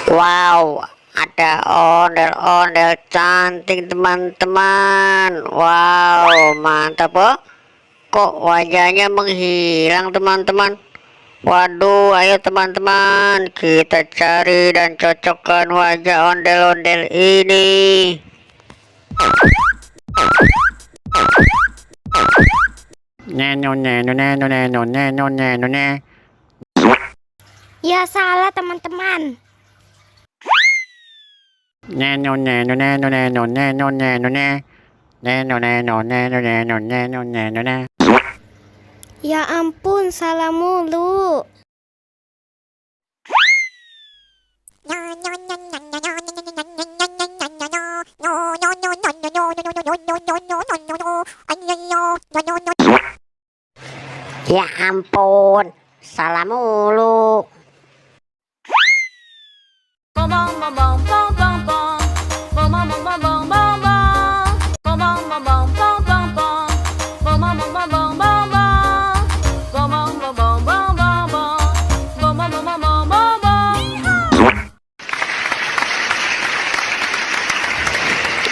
Wow, ada ondel-ondel cantik teman-teman. Wow, mantap kok. Kok wajahnya menghilang teman-teman? Waduh, ayo teman-teman, kita cari dan cocokkan wajah ondel-ondel ini. Ya salah teman-teman. Ya ampun, salah mulu. Ya ampun, salah mulu.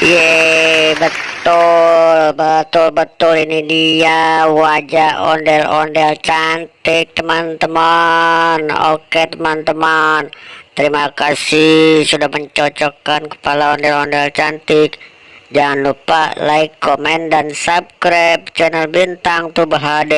Ye, betul ini dia wajah ondel-ondel cantik teman-teman. Oke teman-teman, terima kasih sudah mencocokkan kepala ondel-ondel cantik. Jangan lupa like, komen, dan subscribe channel Bintang Tuba HD.